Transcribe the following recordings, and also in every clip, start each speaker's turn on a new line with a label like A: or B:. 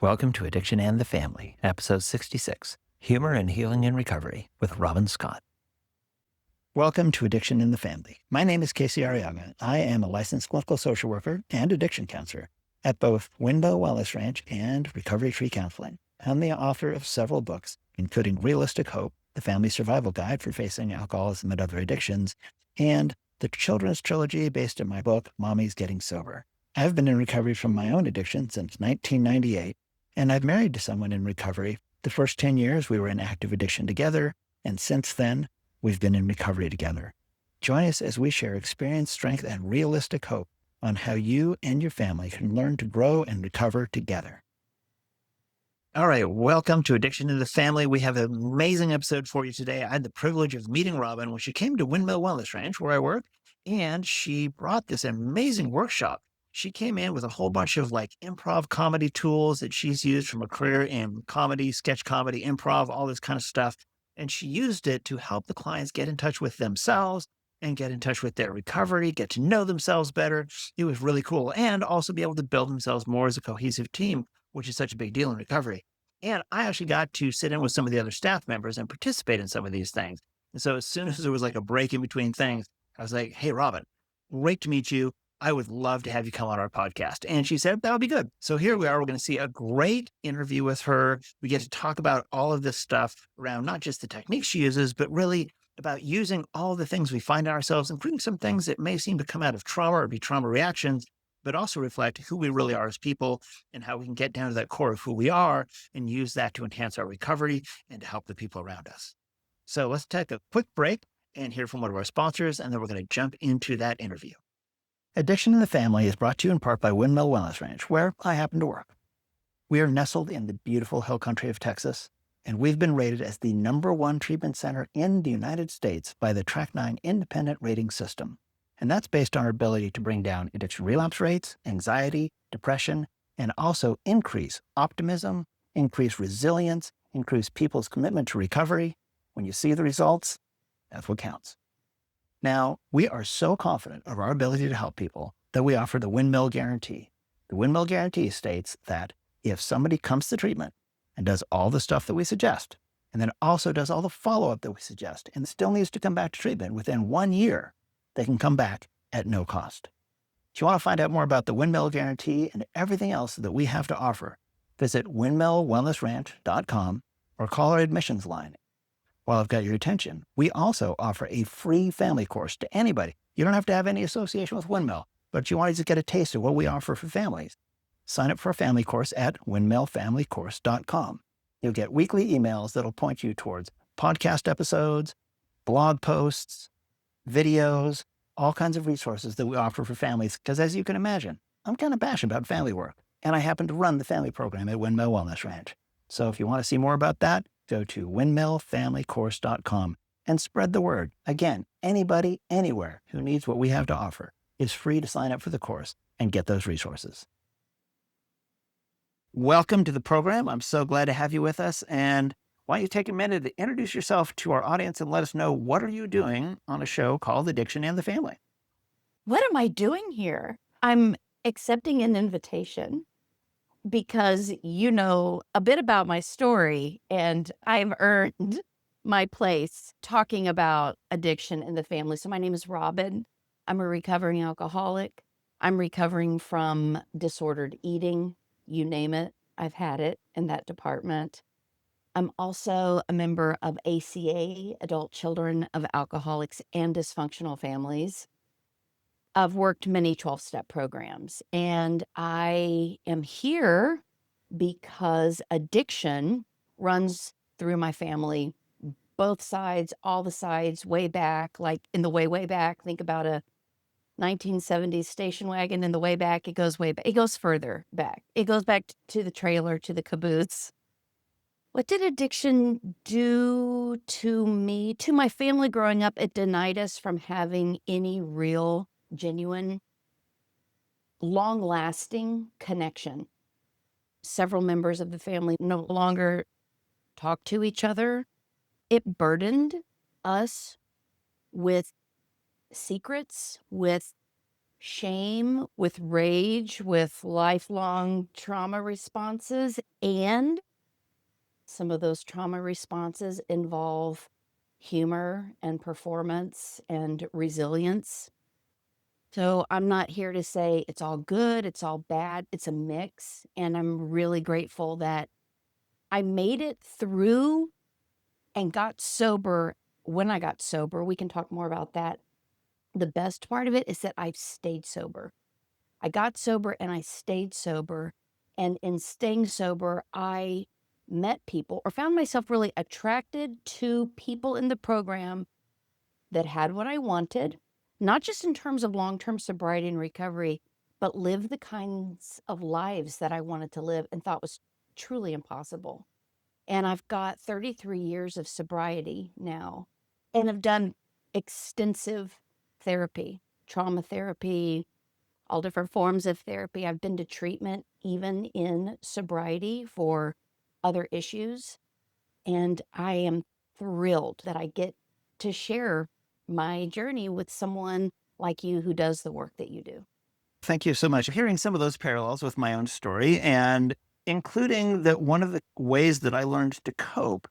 A: Welcome to Addiction and the Family, episode 66, Humor and Healing in Recovery with Robyn Scott. Welcome to Addiction and the Family. My name is Casey Arriaga. I am a licensed clinical social worker and addiction counselor at both Windmill Wellness Ranch and Recovery Tree Counseling. I'm the author of several books, including Realistic Hope, the Family Survival Guide for Facing Alcoholism and Other Addictions, and the children's trilogy based on my book, Mommy's Getting Sober. I've been in recovery from my own addiction since 1998. And I've married to someone in recovery. The first 10 years, we were in active addiction together. And since then, we've been in recovery together. Join us as we share experience, strength, and realistic hope on how you and your family can learn to grow and recover together. All right, welcome to Addiction in the Family. We have an amazing episode for you today. I had the privilege of meeting Robyn when she came to Windmill Wellness Ranch, where I work, and she brought this amazing workshop. She came in with a whole bunch of improv comedy tools that she's used from a career in comedy, sketch comedy, improv, all this kind of stuff. And she used it to help the clients get in touch with themselves and get in touch with their recovery, get to know themselves better. It was really cool. And also be able to build themselves more as a cohesive team, which is such a big deal in recovery. And I actually got to sit in with some of the other staff members and participate in some of these things. And so as soon as there was a break in between things, I was like, hey, Robyn, great to meet you. I would love to have you come on our podcast. And she said, that would be good. So here we are. We're going to see a great interview with her. We get to talk about all of this stuff around not just the techniques she uses, but really about using all the things we find in ourselves, including some things that may seem to come out of trauma or be trauma reactions, but also reflect who we really are as people and how we can get down to that core of who we are and use that to enhance our recovery and to help the people around us. So let's take a quick break and hear from one of our sponsors, and then we're going to jump into that interview. Addiction in the Family is brought to you in part by Windmill Wellness Ranch, where I happen to work. We are nestled in the beautiful hill country of Texas, and we've been rated as the #1 treatment center in the United States by the Track 9 independent rating system. And that's based on our ability to bring down addiction relapse rates, anxiety, depression, and also increase optimism, increase resilience, increase people's commitment to recovery. When you see the results, that's what counts. Now, we are so confident of our ability to help people that we offer the Windmill Guarantee. The Windmill Guarantee states that if somebody comes to treatment and does all the stuff that we suggest, and then also does all the follow-up that we suggest, and still needs to come back to treatment within 1 year, they can come back at no cost. If you want to find out more about the Windmill Guarantee and everything else that we have to offer, visit windmillwellnessranch.com or call our admissions line. While I've got your attention, we also offer a free family course to anybody. You don't have to have any association with Windmill, but if you want to get a taste of what we offer for families, sign up for a family course at windmillfamilycourse.com. You'll get weekly emails that'll point you towards podcast episodes, blog posts, videos, all kinds of resources that we offer for families. Because as you can imagine, I'm kind of passionate about family work, and I happen to run the family program at Windmill Wellness Ranch. So if you want to see more about that, go to windmillfamilycourse.com and spread the word. Again, anybody, anywhere who needs what we have to offer is free to sign up for the course and get those resources. Welcome to the program. I'm so glad to have you with us. And why don't you take a minute to introduce yourself to our audience and let us know, what are you doing on a show called Addiction and the Family?
B: What am I doing here? I'm accepting an invitation because you know a bit about my story, and I've earned my place talking about addiction in the family. So my name is Robyn. I'm a recovering alcoholic. I'm recovering from disordered eating. You name it, I've had it in that department. I'm also a member of ACA, Adult Children of Alcoholics and Dysfunctional Families. I've worked many 12-step programs, and I am here because addiction runs through my family, both sides, all the sides, way back, like in the way back. Think about a 1970s station wagon in the way back. It goes way back. It goes further back. It goes back to the trailer, to the caboose. What did addiction do to me, to my family growing up? It denied us from having any real, genuine, long-lasting connection. Several members of the family no longer talk to each other. It burdened us with secrets, with shame, with rage, with lifelong trauma responses. And some of those trauma responses involve humor and performance and resilience. So I'm not here to say it's all good, it's all bad. It's a mix. And I'm really grateful that I made it through and got sober when I got sober. We can talk more about that. The best part of it is that I've stayed sober. I got sober and I stayed sober. And in staying sober, I met people or found myself really attracted to people in the program that had what I wanted, not just in terms of long-term sobriety and recovery, but lived the kinds of lives that I wanted to live and thought was truly impossible. And I've got 33 years of sobriety now and have done extensive therapy, trauma therapy, all different forms of therapy. I've been to treatment even in sobriety for other issues. And I am thrilled that I get to share my journey with someone like you who does the work that you do.
A: Thank you so much. Hearing some of those parallels with my own story, and including that one of the ways that I learned to cope,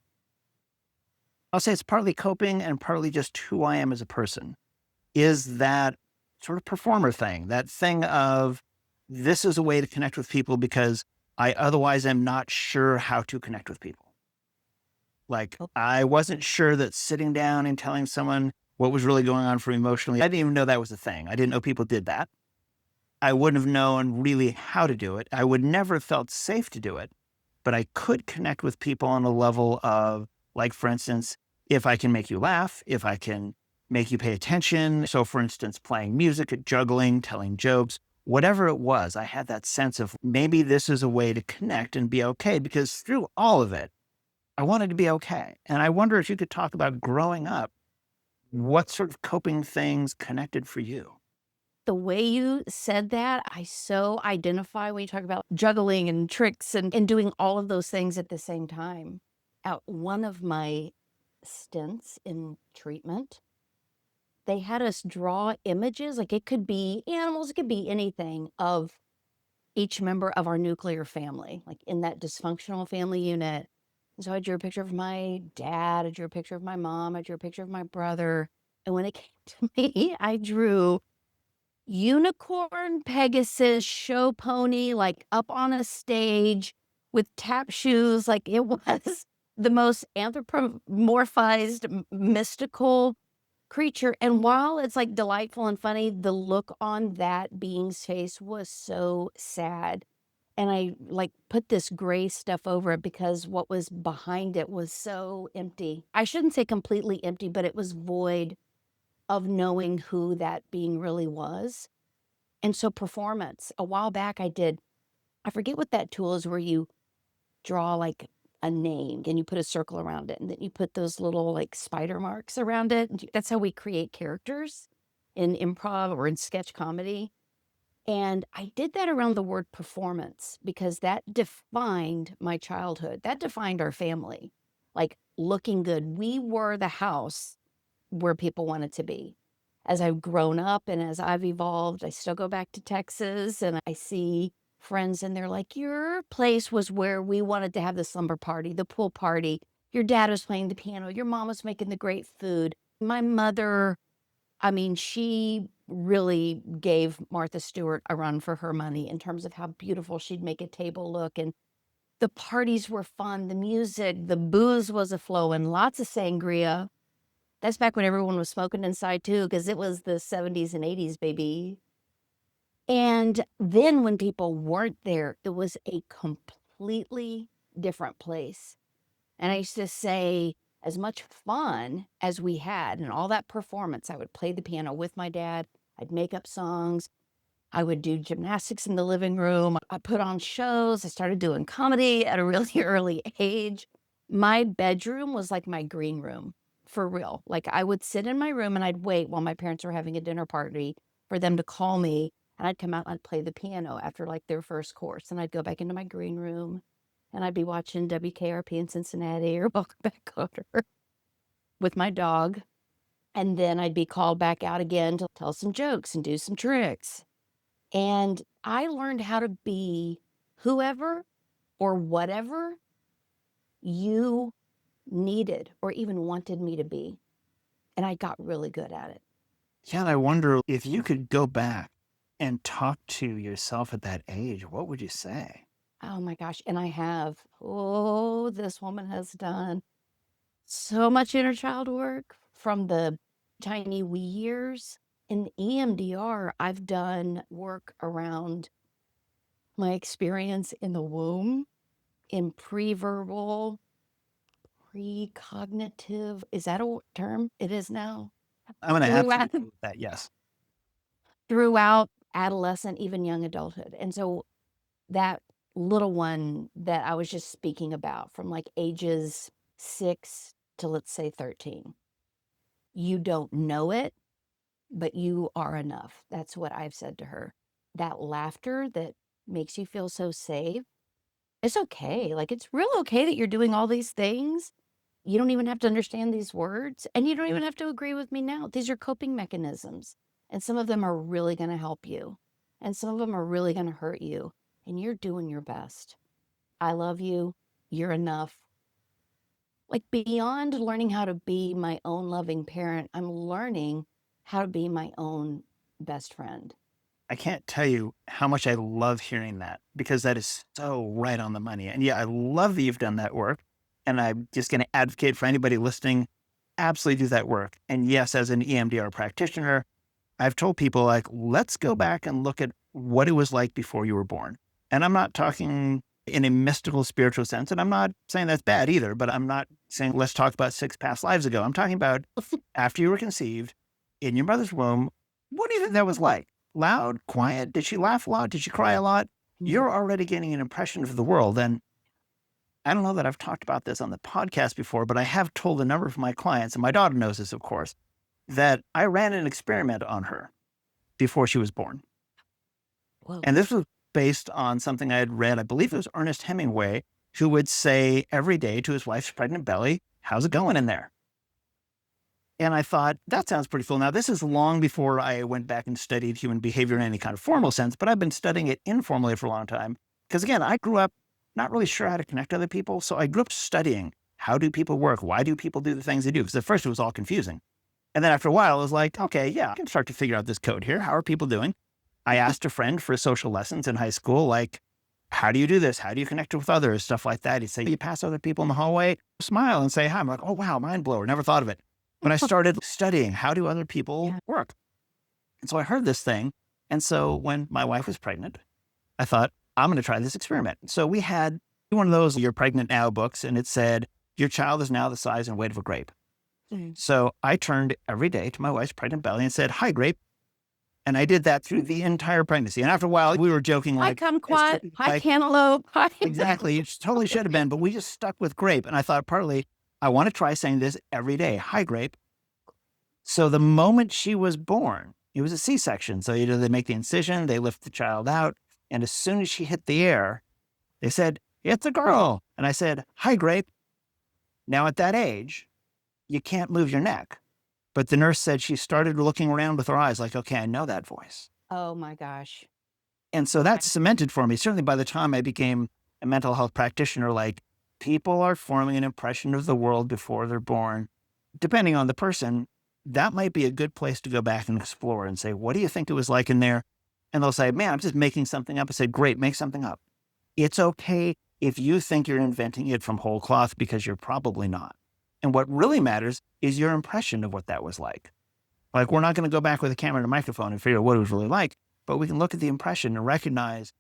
A: I'll say it's partly coping and partly just who I am as a person, is that sort of performer thing, that thing of this is a way to connect with people because I otherwise am not sure how to connect with people. Like,
B: Oh,
A: I wasn't sure that sitting down and telling someone what was really going on for me emotionally, I didn't even know that was a thing. I didn't know people did that. I wouldn't have known really how to do it. I would never have felt safe to do it, but I could connect with people on a level of, like, for instance, if I can make you laugh, if I can make you pay attention. So, for instance, playing music, juggling, telling jokes, whatever it was, I had that sense of maybe this is a way to connect and be okay, because through all of it, I wanted to be okay. And I wonder if you could talk about growing up, what sort of coping things connected for you?
B: the way you said that, I so identify when you talk about juggling and tricks and doing all of those things at the same time. At one of my stints in treatment, they had us draw images, like it could be animals, it could be anything, of each member of our nuclear family, like in that dysfunctional family unit. And so I drew a picture of my dad, I drew a picture of my mom, I drew a picture of my brother. And when it came to me, I drew unicorn, Pegasus, show pony, like up on a stage with tap shoes. Like it was the most anthropomorphized, mystical creature. And while it's like delightful and funny, the look on that being's face was so sad. And I like put this gray stuff over it because what was behind it was so empty. I shouldn't say completely empty, but it was void of knowing who that being really was. And so performance, a while back I forget what that tool is where you draw like a name and you put a circle around it and then you put those little like spider marks around it. That's how we create characters in improv or in sketch comedy. And I did that around the word performance because that defined my childhood. That defined our family. Like looking good. We were the house where people wanted to be. As I've grown up and as I've evolved, I still go back to Texas and I see friends and they're like, your place was where we wanted to have the slumber party, the pool party. Your dad was playing the piano. Your mom was making the great food. My mother, I mean, she really gave Martha Stewart a run for her money in terms of how beautiful she'd make a table look. And the parties were fun, the music, the booze was a flowing, lots of sangria. That's back when everyone was smoking inside too, because it was the 70s and 80s, baby. And then when people weren't there, it was a completely different place. And I used to say, as much fun as we had and all that performance, I would play the piano with my dad. I'd make up songs. I would do gymnastics in the living room. I put on shows. I started doing comedy at a really early age. My bedroom was like my green room, for real. Like I would sit in my room and I'd wait while my parents were having a dinner party for them to call me. And I'd come out and I'd play the piano after like their first course. And I'd go back into my green room and I'd be watching WKRP in Cincinnati or Welcome Back Coder with my dog. And then I'd be called back out again to tell some jokes and do some tricks. And I learned how to be whoever or whatever you needed or even wanted me to be. And I got really good at it.
A: Yeah, and I wonder if you could go back and talk to yourself at that age, what would you say?
B: Oh my gosh. And I have. Oh, this woman has done so much inner child work from the tiny wee years. In EMDR, I've done work around my experience in the womb, in pre-verbal, precognitive. Is that a term? It is now.
A: I'm going to
B: Throughout,
A: absolutely agree with that. Yes.
B: throughout adolescent, even young adulthood. And so that little one that I was just speaking about from like ages 6 to let's say 13, you don't know it, but you are enough. That's what I've said to her. That laughter that makes you feel so safe, it's okay. Like, it's real okay that you're doing all these things. You don't even have to understand these words, and you don't even have to agree with me now. These are coping mechanisms, and some of them are really going to help you, and some of them are really going to hurt you, and you're doing your best. I love you. You're enough. Like, beyond learning how to be my own loving parent, I'm learning how to be my own best friend.
A: I can't tell you how much I love hearing that because that is so right on the money. And yeah, I love that you've done that work. And I'm just going to advocate for anybody listening, absolutely do that work. And yes, as an EMDR practitioner, I've told people like, let's go back and look at what it was like before you were born. And I'm not talking in a mystical, spiritual sense. And I'm not saying that's bad either, but I'm not saying let's talk about 6 past lives ago. I'm talking about after you were conceived in your mother's womb. What do you think that was like? Loud, quiet? Did she laugh a lot? Did she cry a lot? You're already getting an impression of the world. And I don't know that I've talked about this on the podcast before, but I have told a number of my clients, and my daughter knows this, of course, that I ran an experiment on her before she was born.
B: Whoa.
A: And this was based on something I had read. I believe it was Ernest Hemingway, who would say every day to his wife's pregnant belly, "How's it going in there?" And I thought, that sounds pretty cool. Now, this is long before I went back and studied human behavior in any kind of formal sense, but I've been studying it informally for a long time. Because again, I grew up not really sure how to connect to other people. So I grew up studying, how do people work? Why do people do the things they do? Because at first it was all confusing. And then after a while, I was like, okay, yeah, I can start to figure out this code here. How are people doing? I asked a friend for social lessons in high school, like, how do you do this? How do you connect with others? Stuff like that. He'd say, you pass other people in the hallway, smile and say hi. I'm like, oh, wow, mind blower. Never thought of it. But I started studying, how do other people work? And so I heard this thing. And so when my wife was pregnant, I thought, I'm going to try this experiment. So we had one of those You're Pregnant Now books, and it said, your child is now the size and weight of a grape. So I turned every day to my wife's pregnant belly and said, hi, grape. And I did that through the entire pregnancy. And after a while, we were joking like,
B: Hi, kumquat. Hi,
A: like,
B: cantaloupe. Hi.
A: exactly. It totally should have been, but we just stuck with grape. And I thought partly, I want to try saying this every day. Hi, grape. So the moment she was born, it was a C-section. So they make the incision, they lift the child out. And as soon as she hit the air, they said, it's a girl. And I said, hi, grape. Now at that age, you can't move your neck. But the nurse said she started looking around with her eyes like, okay, I know that voice.
B: Oh my gosh.
A: And so that cemented for me. Certainly by the time I became a mental health practitioner, like people are forming an impression of the world before they're born. Depending on the person, that might be a good place to go back and explore and say, what do you think it was like in there? And they'll say, man, I'm just making something up. I said, great, make something up. It's okay if you think you're inventing it from whole cloth because you're probably not. And what really matters is your impression of what that was like. Like, we're not going to go back with a camera and a microphone and figure out what it was really like, but we can look at the impression and recognize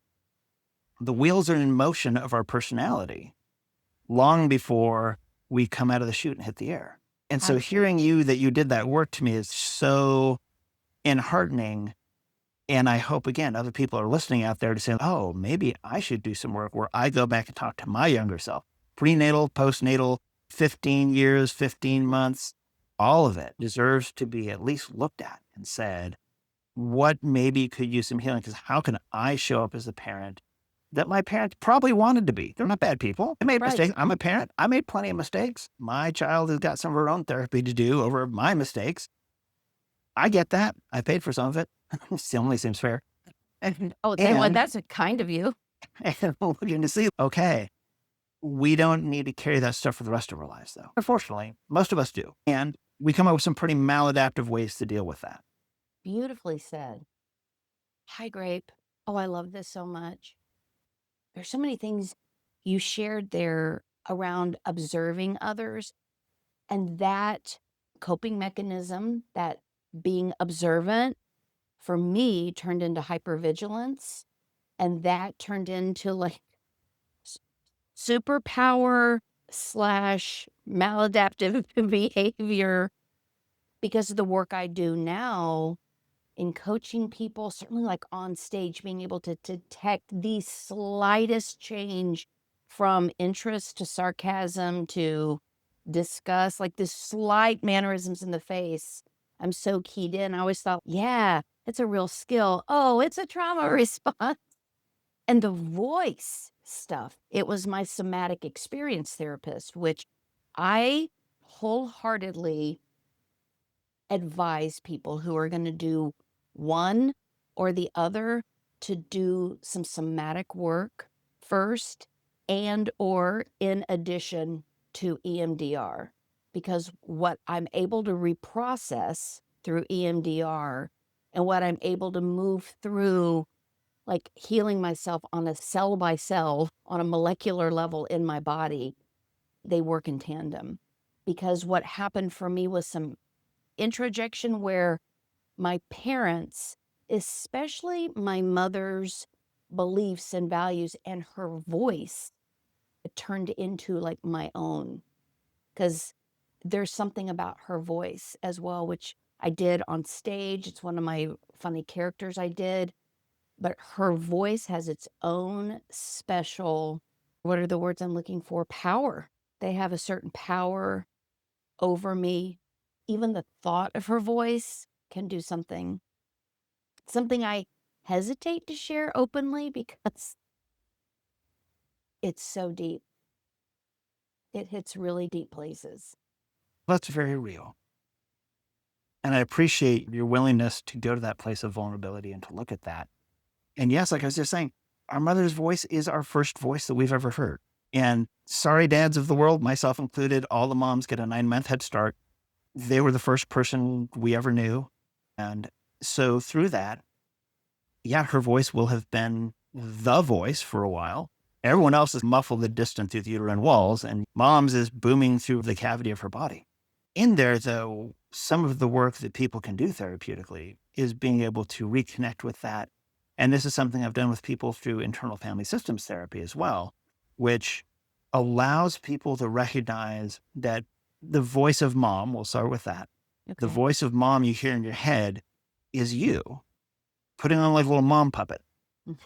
A: the wheels are in motion of our personality long before we come out of the chute and hit the air. And so hearing that you did that work to me is so enheartening. And I hope, again, other people are listening out there to say, oh, maybe I should do some work where I go back and talk to my younger self. Prenatal, postnatal, 15 years, 15 months, all of it deserves to be at least looked at and said, what maybe could use some healing? Because how can I show up as a parent that my parents probably wanted to be? They're not bad people. They made mistakes. I'm a parent. I made plenty of mistakes. My child has got some of her own therapy to do over my mistakes. I get that. I paid for some of it. It only seems fair.
B: Oh,
A: And,
B: that's a kind of you.
A: and looking to see, okay, we don't need to carry that stuff for the rest of our lives, though. Unfortunately, most of us do. And we come up with some pretty maladaptive ways to deal with that.
B: Beautifully said. Hi, Grape. Oh, I love this so much. There's so many things you shared there around observing others, and that coping mechanism, that being observant, for me turned into hypervigilance, and that turned into like superpower slash maladaptive behavior because of the work I do now in coaching people, certainly like on stage, being able to detect the slightest change from interest to sarcasm to disgust, like this slight mannerisms in the face. I'm so keyed in. I always thought, yeah, it's a real skill. Oh, it's a trauma response. And the voice stuff, it was my somatic experience therapist, which I wholeheartedly advise people who are going to do one or the other to do some somatic work first and or in addition to EMDR, because what I'm able to reprocess through EMDR and what I'm able to move through, like healing myself on a cell by cell on a molecular level in my body, they work in tandem. Because what happened for me was some introjection where my parents, especially my mother's beliefs and values and her voice, turned into like my own. Because there's something about her voice as well, which I did on stage. It's one of my funny characters I did. But her voice has its own special, what are the words I'm looking for? Power. They have a certain power over me. Even the thought of her voice can do something I hesitate to share openly because it's so deep. It hits really deep places.
A: That's very real. And I appreciate your willingness to go to that place of vulnerability and to look at that. And yes, like I was just saying, our mother's voice is our first voice that we've ever heard. And sorry, dads of the world, myself included, all the moms get a 9-month head start. They were the first person we ever knew. And so through that, yeah, her voice will have been the voice for a while. Everyone else is muffled and distant through the uterine walls, and mom's is booming through the cavity of her body. In there, though, some of the work that people can do therapeutically is being able to reconnect with that. And this is something I've done with people through internal family systems therapy as well, which allows people to recognize that the voice of mom, we'll start with that, the
B: Okay.
A: voice of mom you hear in your head is you putting on like a little mom puppet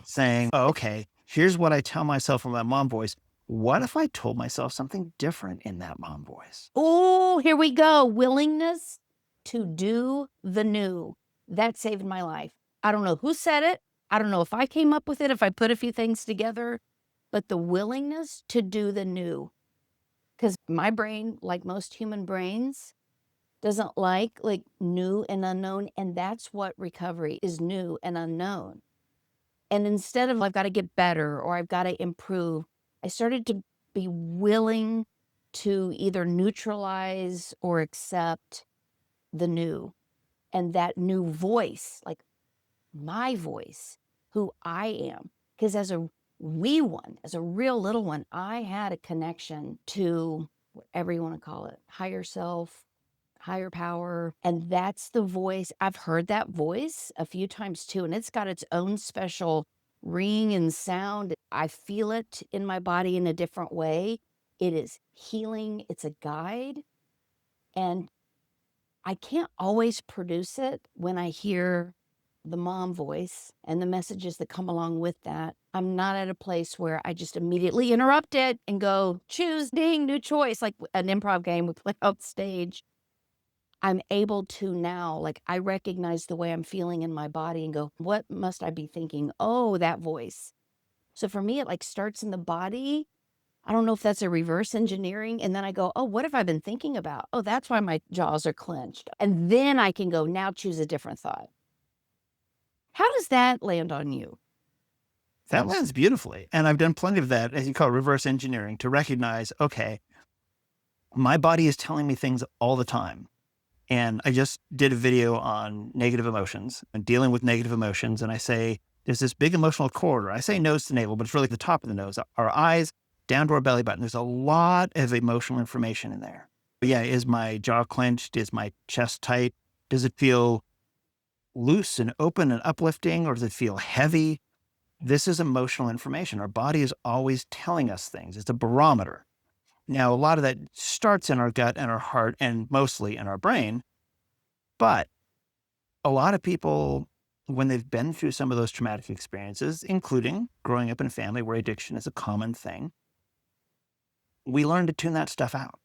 A: saying, oh, okay, here's what I tell myself from my mom voice. What if I told myself something different in that mom voice?
B: Oh, here we go. Willingness to do the new. That saved my life. I don't know who said it. I don't know if I came up with it, if I put a few things together, but the willingness to do the new. Because my brain, like most human brains, doesn't like new and unknown. And that's what recovery is, new and unknown. And instead of I've got to get better or I've got to improve, I started to be willing to either neutralize or accept the new, and that new voice, like my voice, who I am. Because as a wee one, as a real little one, I had a connection to whatever you want to call it, higher self, higher power. And that's the voice. I've heard that voice a few times too, and it's got its own special ring and sound. I feel it in my body in a different way. It is healing, it's a guide. And I can't always produce it when I hear the mom voice and the messages that come along with that. I'm not at a place where I just immediately interrupt it and go, choose, ding, new choice, like an improv game we play out stage. I'm able to now, like, I recognize the way I'm feeling in my body and go, what must I be thinking? Oh, that voice. So for me, it like starts in the body I don't know if that's a reverse engineering. And then I go, oh, what have I been thinking about? Oh, that's why my jaws are clenched. And then I can go, now choose a different thought. How does that land on you?
A: That lands beautifully. And I've done plenty of that, as you call it, reverse engineering, to recognize, okay, my body is telling me things all the time. And I just did a video on negative emotions and dealing with negative emotions. And I say, there's this big emotional corridor. I say nose to navel, but it's really the top of the nose, our eyes down to our belly button. There's a lot of emotional information in there. But yeah, is my jaw clenched? Is my chest tight? Does it feel loose and open and uplifting, or does it feel heavy? This is emotional information. Our body is always telling us things. It's a barometer. Now, a lot of that starts in our gut and our heart and mostly in our brain. But a lot of people, when they've been through some of those traumatic experiences, including growing up in a family where addiction is a common thing, we learn to tune that stuff out.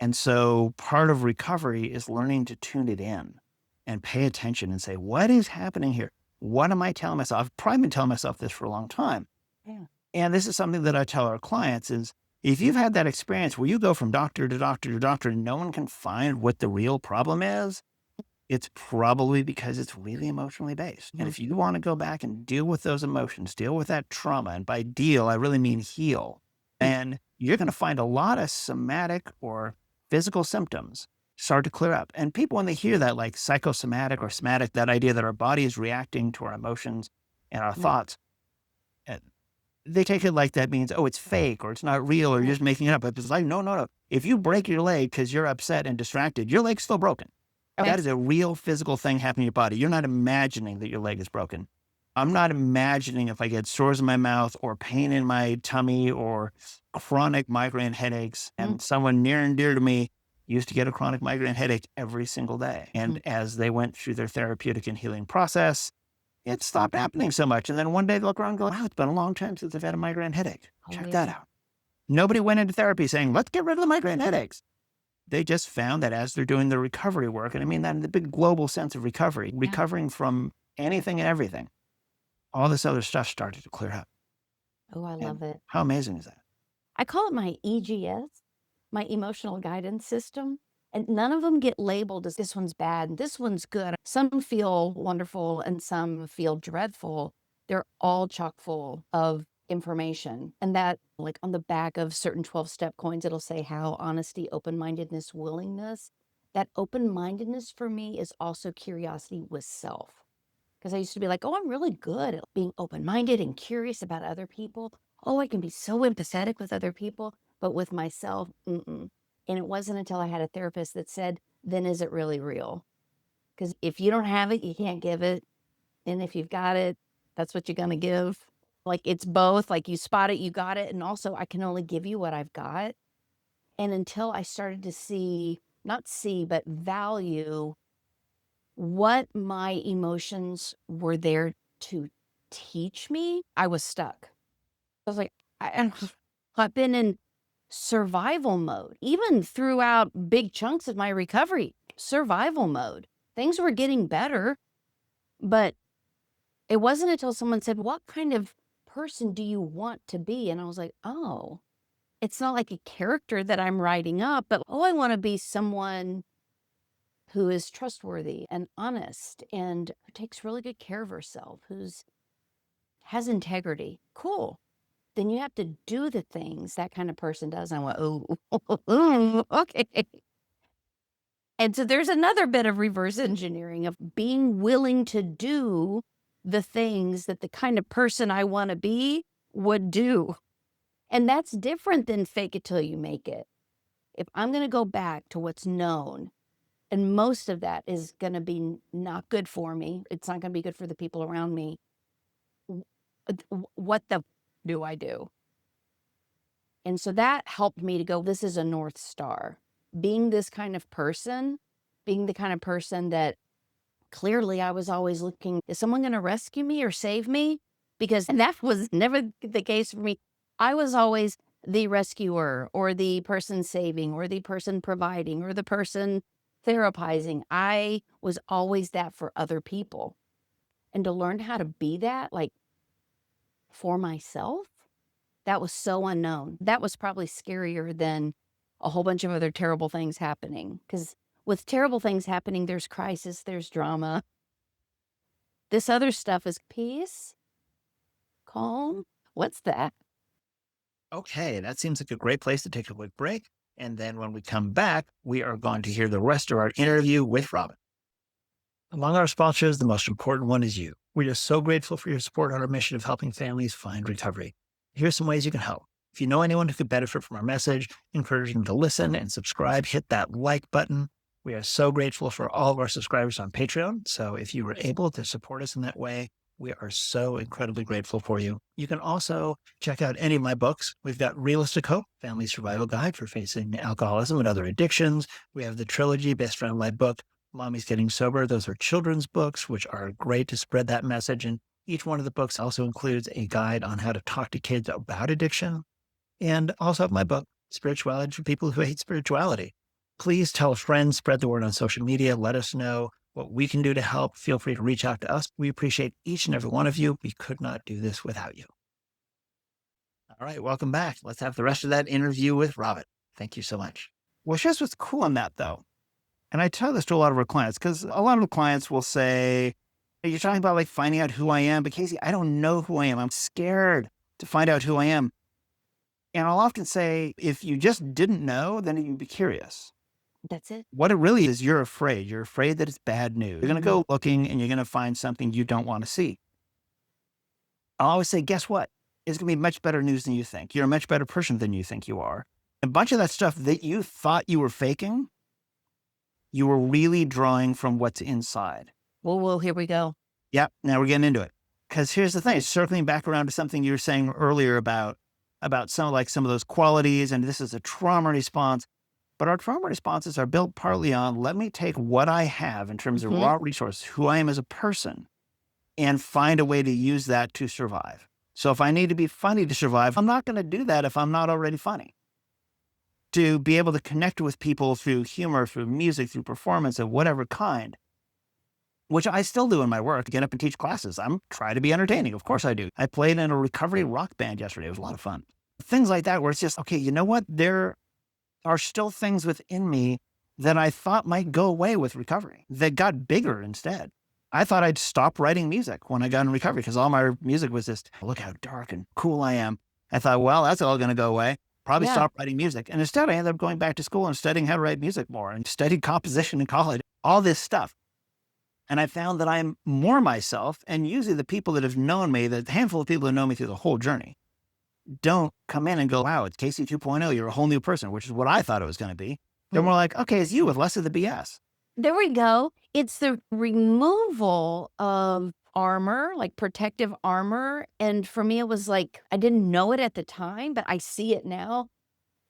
A: And so part of recovery is learning to tune it in and pay attention and say, what is happening here? What am I telling myself? I've probably been telling myself this for a long time.
B: Yeah.
A: And this is something that I tell our clients is, if you've had that experience where you go from doctor to doctor to doctor and no one can find what the real problem is, it's probably because it's really emotionally based. And if you want to go back and deal with those emotions, deal with that trauma, and by deal, I really mean heal, and you're going to find a lot of somatic or physical symptoms start to clear up. And people, when they hear that, like psychosomatic or somatic, that idea that our body is reacting to our emotions and our thoughts, they take it like that means, oh, it's fake or it's not real or you're just making it up. But it's like, no, no, no. If you break your leg because you're upset and distracted, your leg's still broken.
B: Okay.
A: That is a real physical thing happening in your body. You're not imagining that your leg is broken. I'm not imagining if I get sores in my mouth or pain in my tummy or chronic migraine headaches. And someone near and dear to me used to get a chronic migraine headache every single day. And as they went through their therapeutic and healing process, it stopped happening so much. And then one day they look around and go, wow, it's been a long time since I've had a migraine headache. Check that out. Nobody went into therapy saying, let's get rid of the migraine headaches. They just found that as they're doing the recovery work, and I mean that in the big global sense of recovery, recovering from anything and everything, all this other stuff started to clear up.
B: Oh, I love it.
A: How amazing is that?
B: I call it my EGS, my emotional guidance system. And none of them get labeled as this one's bad and this one's good. Some feel wonderful and some feel dreadful. They're all chock full of information. And that, like on the back of certain 12-step coins, it'll say how, honesty, open-mindedness, willingness. That open-mindedness for me is also curiosity with self. Because I used to be like, oh, I'm really good at being open-minded and curious about other people. Oh, I can be so empathetic with other people, but with myself, mm-mm. And it wasn't until I had a therapist that said, then is it really real? Because if you don't have it, you can't give it. And if you've got it, that's what you're going to give. Like it's both, like you spot it, you got it. And also I can only give you what I've got. And until I started to see, not see, but value what my emotions were there to teach me, I was stuck. I was like, I've been in survival mode, even throughout big chunks of my recovery, survival mode. Things were getting better, but it wasn't until someone said, what kind of person do you want to be? And I was like, oh, it's not like a character that I'm writing up, but oh, I want to be someone who is trustworthy and honest and who takes really good care of herself, has integrity. Cool. Then you have to do the things that kind of person does. And I went, oh, okay. And so there's another bit of reverse engineering of being willing to do the things that the kind of person I want to be would do. And that's different than fake it till you make it. If I'm going to go back to what's known, and most of that is going to be not good for me, it's not going to be good for the people around me, what the do I do? And so that helped me to go, this is a North Star. Being this kind of person, being the kind of person that clearly I was always looking, is someone going to rescue me or save me? Because that was never the case for me. I was always the rescuer or the person saving or the person providing or the person therapizing. I was always that for other people. And to learn how to be that, like for myself, That was so unknown. That was probably scarier than a whole bunch of other terrible things happening. Because with terrible things happening, there's crisis, there's drama. This other stuff is peace, calm. What's that?
A: Okay, that seems like a great place to take a quick break. And then when we come back, we are going to hear the rest of our interview with Robyn. Among our sponsors, the most important one is you. We are so grateful for your support on our mission of helping families find recovery. Here's some ways you can help. If you know anyone who could benefit from our message, encourage them to listen and subscribe. Hit that like button. We are so grateful for all of our subscribers on Patreon. So if you were able to support us in that way, we are so incredibly grateful for you. You can also check out any of my books. We've got Realistic Hope, Family Survival Guide for Facing Alcoholism and Other Addictions. We have the trilogy, Best Friend Life book, Mommy's Getting Sober. Those are children's books, which are great to spread that message. And each one of the books also includes a guide on how to talk to kids about addiction. And also have my book, Spirituality for People Who Hate Spirituality. Please tell a friend, spread the word on social media. Let us know what we can do to help. Feel free to reach out to us. We appreciate each and every one of you. We could not do this without you. All right, welcome back. Let's have the rest of that interview with Robyn. Thank you so much. Well, here's what's cool on that, though. And I tell this to a lot of our clients because a lot of the clients will say, "Hey, you're talking about like finding out who I am, but Casey, I don't know who I am. I'm scared to find out who I am." And I'll often say, if you just didn't know, then you'd be curious.
B: That's it.
A: What it really is, you're afraid. You're afraid that it's bad news. You're going to go looking and you're going to find something you don't want to see. I'll always say, guess what? It's going to be much better news than you think. You're a much better person than you think you are. A bunch of that stuff that you thought you were faking, you were really drawing from what's inside.
B: Well, here we go.
A: Yep. Now we're getting into it. Because here's the thing, circling back around to something you were saying earlier about some of those qualities, and this is a trauma response. But our trauma responses are built partly on, let me take what I have in terms of raw resources, who I am as a person, and find a way to use that to survive. So if I need to be funny to survive, I'm not going to do that if I'm not already funny. To be able to connect with people through humor, through music, through performance of whatever kind, which I still do in my work, get up and teach classes. I'm trying to be entertaining. Of course I do. I played in a recovery rock band yesterday. It was a lot of fun. Things like that where it's just, okay, you know what? There are still things within me that I thought might go away with recovery that got bigger instead. I thought I'd stop writing music when I got in recovery because all my music was just, look how dark and cool I am. I thought, well, that's all going to go away. Probably stop writing music. And instead I ended up going back to school and studying how to write music more and studied composition in college, all this stuff. And I found that I'm more myself, and usually the people that have known me, the handful of people who know me through the whole journey, don't come in and go, wow, it's Casey 2.0. You're a whole new person, which is what I thought it was going to be. They're more like, okay, it's you with less of the BS.
B: There we go. It's the removal of armor, like protective armor. And for me, it was like, I didn't know it at the time, but I see it now.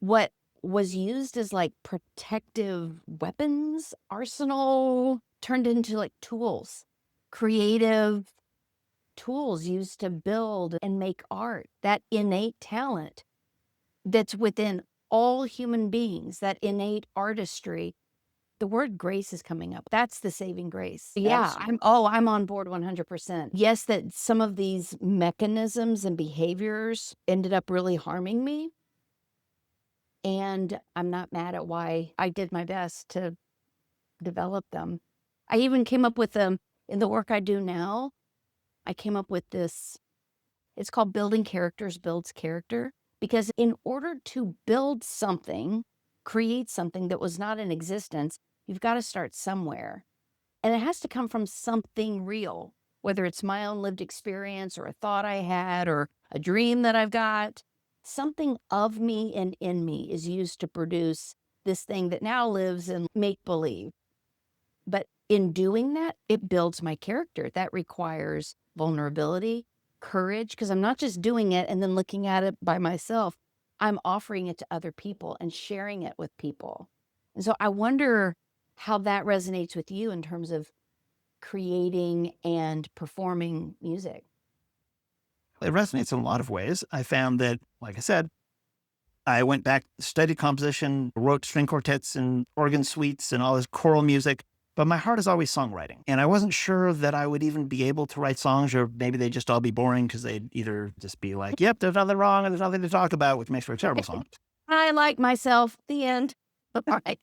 B: What was used as like protective weapons, arsenal, turned into like tools, creative tools used to build and make art, that innate talent that's within all human beings, that innate artistry. The word grace is coming up. That's the saving grace. Yeah, I'm on board 100%. Yes, that some of these mechanisms and behaviors ended up really harming me. And I'm not mad at why I did my best to develop them. I even came up with them in the work I do now. I came up with this, it's called Building Characters Builds Character, because in order to build something, create something that was not in existence, you've got to start somewhere. And it has to come from something real, whether it's my own lived experience or a thought I had or a dream that I've got. Something of me and in me is used to produce this thing that now lives in make-believe. But in doing that, it builds my character. That requires vulnerability, courage, because I'm not just doing it and then looking at it by myself. I'm offering it to other people and sharing it with people. And so I wonder how that resonates with you in terms of creating and performing music.
A: It resonates in a lot of ways. I found that, like I said, I went back, studied composition, wrote string quartets and organ suites and all this choral music But my heart is always songwriting. And I wasn't sure that I would even be able to write songs, or maybe they'd just all be boring because they'd either just be like, yep, there's nothing wrong and there's nothing to talk about, which makes for a terrible song.
B: I like myself. The end. All right.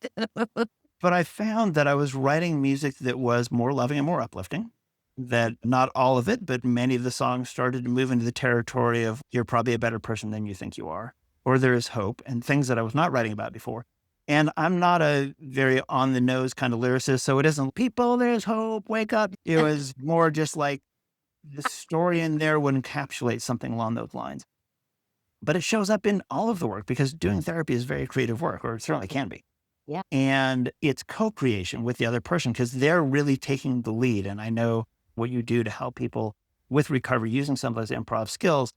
A: But I found that I was writing music that was more loving and more uplifting, that not all of it, but many of the songs started to move into the territory of you're probably a better person than you think you are, or there is hope, and things that I was not writing about before. And I'm not a very on the nose kind of lyricist. So it isn't people, there's hope, wake up. It was more just like the story in there would encapsulate something along those lines. But it shows up in all of the work because doing therapy is very creative work, or it certainly can be.
B: Yeah.
A: And it's co-creation with the other person because they're really taking the lead. And I know what you do to help people with recovery using some of those improv skills.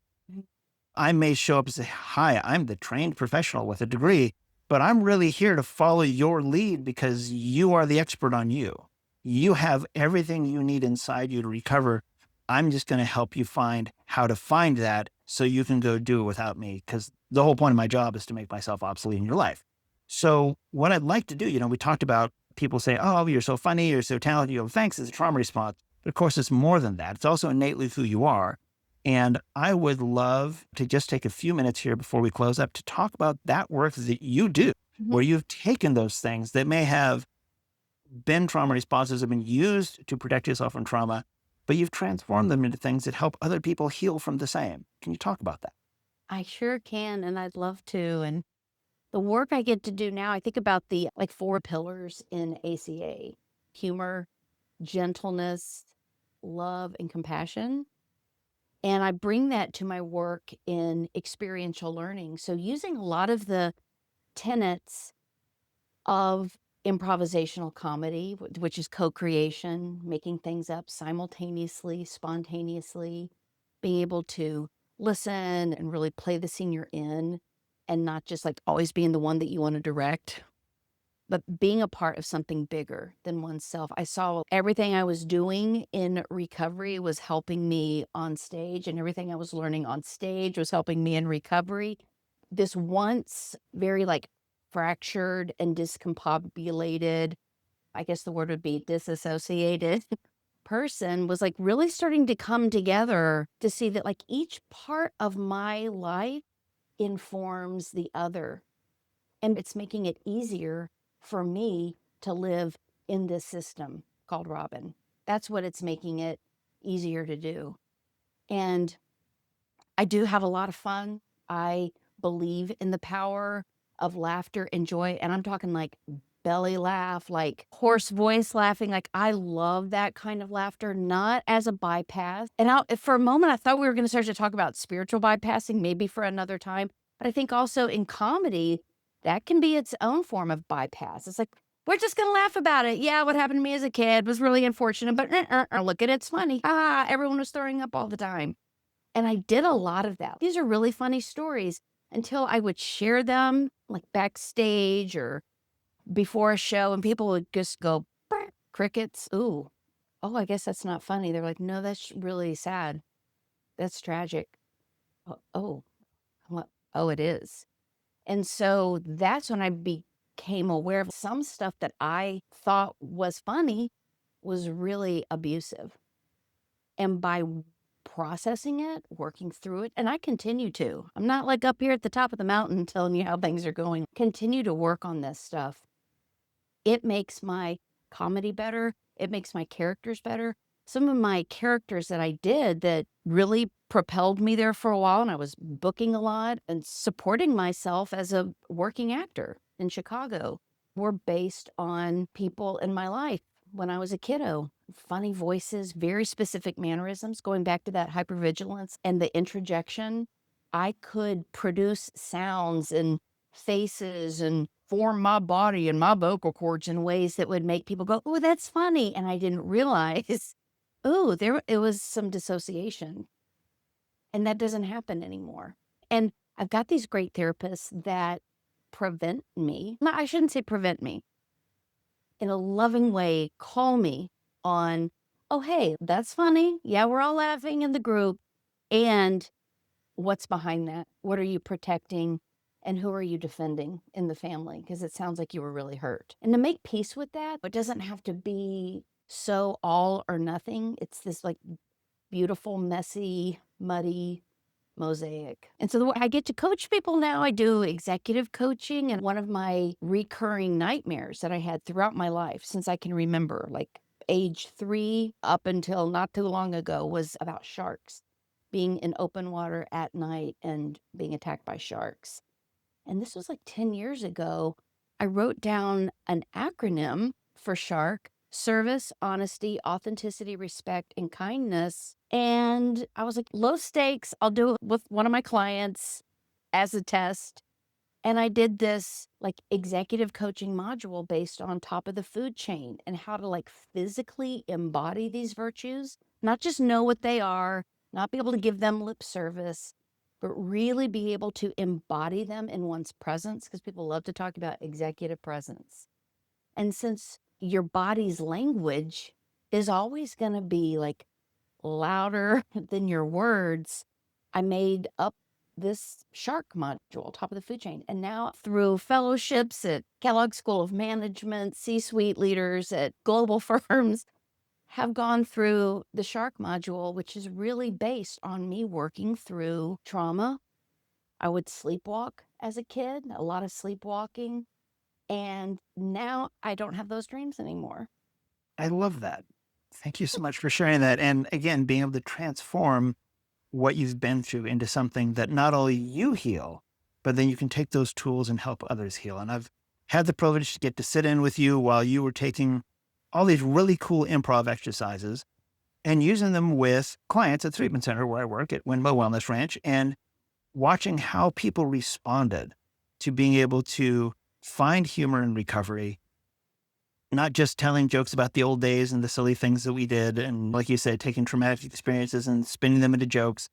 A: I may show up and say, hi, I'm the trained professional with a degree, but I'm really here to follow your lead because you are the expert on you. You have everything you need inside you to recover. I'm just going to help you find how to find that so you can go do it without me, because the whole point of my job is to make myself obsolete in your life. So what I'd like to do, we talked about people say, oh, you're so funny, you're so talented. You go, thanks, it's a trauma response. But of course, it's more than that. It's also innately who you are. And I would love to just take a few minutes here before we close up to talk about that work that you do, where you've taken those things that may have been trauma responses, have been used to protect yourself from trauma, but you've transformed them into things that help other people heal from the same. Can you talk about that?
B: I sure can, and I'd love to. And the work I get to do now, I think about the 4 pillars in ACA: humor, gentleness, love, and compassion. And I bring that to my work in experiential learning. So using a lot of the tenets of improvisational comedy, which is co-creation, making things up simultaneously, spontaneously, being able to listen and really play the scene you're in, and not just always being the one that you want to direct, but being a part of something bigger than oneself. I saw everything I was doing in recovery was helping me on stage, and everything I was learning on stage was helping me in recovery. This once very fractured and discombobulated, I guess the word would be disassociated person was really starting to come together to see that each part of my life informs the other. And it's making it easier for me to live in this system called Robyn. That's what it's making it easier to do. And I do have a lot of fun. I believe in the power of laughter and joy. And I'm talking belly laugh, hoarse voice laughing. I love that kind of laughter, not as a bypass. And for a moment, I thought we were going to start to talk about spiritual bypassing, maybe for another time. But I think also in comedy, that can be its own form of bypass. It's we're just going to laugh about it. Yeah, what happened to me as a kid was really unfortunate, but look at it, it's funny. Everyone was throwing up all the time. And I did a lot of that. These are really funny stories until I would share them backstage or before a show, and people would just go, "Brr, crickets. Ooh, oh, I guess that's not funny." They're like, no, that's really sad. That's tragic. Oh, oh, it is. And so that's when I became aware of some stuff that I thought was funny was really abusive. And by processing it, working through it, and I continue to. I'm not up here at the top of the mountain telling you how things are going. Continue to work on this stuff. It makes my comedy better. It makes my characters better. Some of my characters that I did that really propelled me there for a while, and I was booking a lot and supporting myself as a working actor in Chicago, were based on people in my life when I was a kiddo. Funny voices, very specific mannerisms, going back to that hypervigilance and the introjection. I could produce sounds and faces and form my body and my vocal cords in ways that would make people go, "Oh, that's funny." And I didn't realize, it was some dissociation. And that doesn't happen anymore. And I've got these great therapists that prevent me. No, I shouldn't say prevent me. In a loving way, call me on, "Oh, hey, that's funny. Yeah, we're all laughing in the group. And what's behind that? What are you protecting? And who are you defending in the family? Because it sounds like you were really hurt. And to make peace with that, it doesn't have to be so all or nothing. It's this like beautiful, messy, muddy mosaic. And so I get to coach people now. I do executive coaching. And one of my recurring nightmares that I had throughout my life since I can remember, like age 3 up until not too long ago, was about sharks, being in open water at night and being attacked by sharks. And this was like 10 years ago. I wrote down an acronym for SHARK: service, honesty, authenticity, respect, and kindness. And I was like, low stakes. I'll do it with one of my clients as a test. And I did this like executive coaching module based on top of the food chain and how to like physically embody these virtues, not just know what they are, not be able to give them lip service, but really be able to embody them in one's presence, because people love to talk about executive presence. And since your body's language is always going to be like louder than your words, I made up this shark module, top of the food chain. And now through fellowships at Kellogg School of Management, C-suite leaders at global firms have gone through the shark module, which is really based on me working through trauma. I would sleepwalk as a kid, a lot of sleepwalking. And now I don't have those dreams anymore.
A: I love that. Thank you so much for sharing that. And again, being able to transform what you've been through into something that not only you heal, but then you can take those tools and help others heal. And I've had the privilege to get to sit in with you while you were taking all these really cool improv exercises and using them with clients at the treatment center where I work at Windmill Wellness Ranch, and watching how people responded to being able to find humor in recovery, not just telling jokes about the old days and the silly things that we did. And like you said, taking traumatic experiences and spinning them into jokes,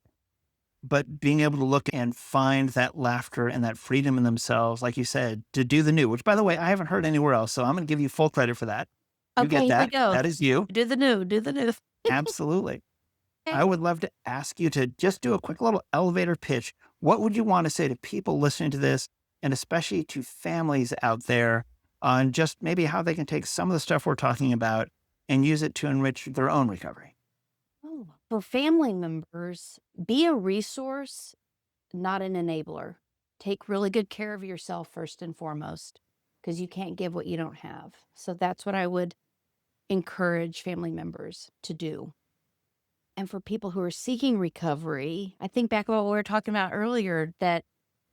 A: but being able to look and find that laughter and that freedom in themselves, like you said, to do the new, which by the way, I haven't heard anywhere else. So I'm going to give you full credit for that. You
B: Okay,
A: get
B: here we
A: that.
B: go.
A: That is you.
B: Do the new, do the new.
A: Absolutely. I would love to ask you to just do a quick little elevator pitch. What would you want to say to people listening to this, and especially to families out there, on just maybe how they can take some of the stuff we're talking about and use it to enrich their own recovery?
B: Oh, for family members, be a resource, not an enabler. Take really good care of yourself first and foremost, because you can't give what you don't have. So that's what I would encourage family members to do. And for people who are seeking recovery, I think back to what we were talking about earlier, that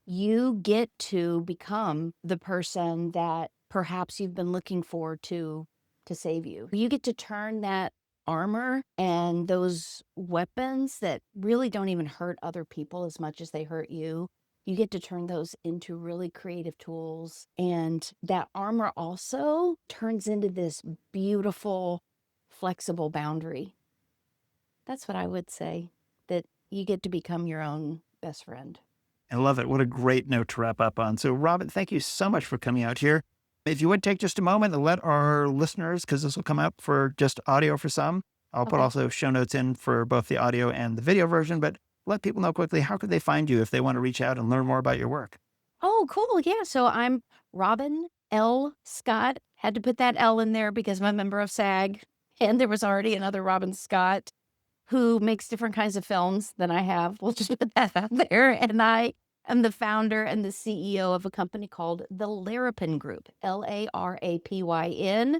B: you get to become the person that perhaps you've been looking for to save you. You get to turn that armor and those weapons that really don't even hurt other people as much as they hurt you. You get to turn those into really creative tools. And that armor also turns into this beautiful, flexible boundary. That's what I would say, that you get to become your own best friend.
A: I love it. What a great note to wrap up on. So, Robyn, thank you so much for coming out here. If you would take just a moment and let our listeners, because this will come out for just audio for some, I'll put
B: Okay.
A: also show notes in for both the audio and the video version, but let people know quickly, how could they find you if they want to reach out and learn more about your work?
B: Oh, cool. Yeah. So I'm Robyn L. Scott. Had to put that L in there because I'm a member of SAG. And there was already another Robyn Scott who makes different kinds of films than I have. We'll just put that out there. And I am the founder and the CEO of a company called the Larapyn Group, Larapyn.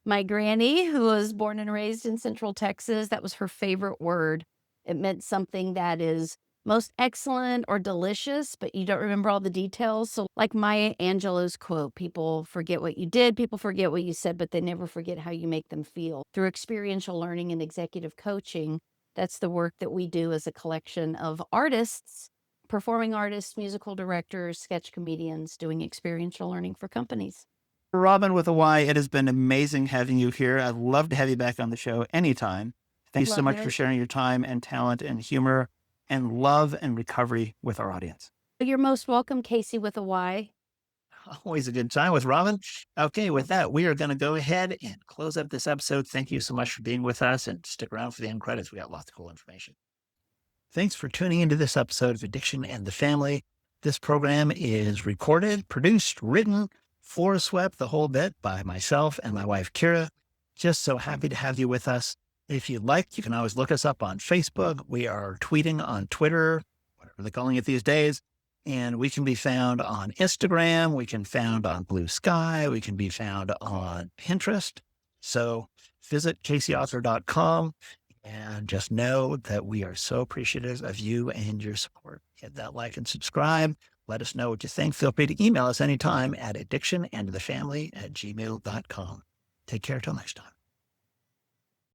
B: My granny, who was born and raised in Central Texas, that was her favorite word. It meant something that is most excellent or delicious, but you don't remember all the details. So like Maya Angelou's quote, people forget what you did, people forget what you said, but they never forget how you make them feel. Through experiential learning and executive coaching, that's the work that we do as a collection of artists, performing artists, musical directors, sketch comedians, doing experiential learning for companies.
A: Robyn with a Y, it has been amazing having you here. I'd love to have you back on the show anytime. Thanks so
B: Love
A: much for
B: it.
A: sharing your time and talent and humor and love and recovery with our audience.
B: You're most welcome, Casey with a Y.
A: Always a good time with Robyn. Okay, with that, we are going to go ahead and close up this episode. Thank you so much for being with us, and stick around for the end credits. We got lots of cool information. Thanks for tuning into this episode of Addiction and the Family. This program is recorded, produced, written, floor swept, the whole bit by myself and my wife, Kira. Just so happy to have you with us. If you'd like, you can always look us up on Facebook. We are tweeting on Twitter, whatever they're calling it these days. And we can be found on Instagram. We can be found on Blue Sky. We can be found on Pinterest. So visit caseyauthor.com and just know that we are so appreciative of you and your support. Hit that like and subscribe. Let us know what you think. Feel free to email us anytime at addictionandthefamily@gmail.com. Take care till next time.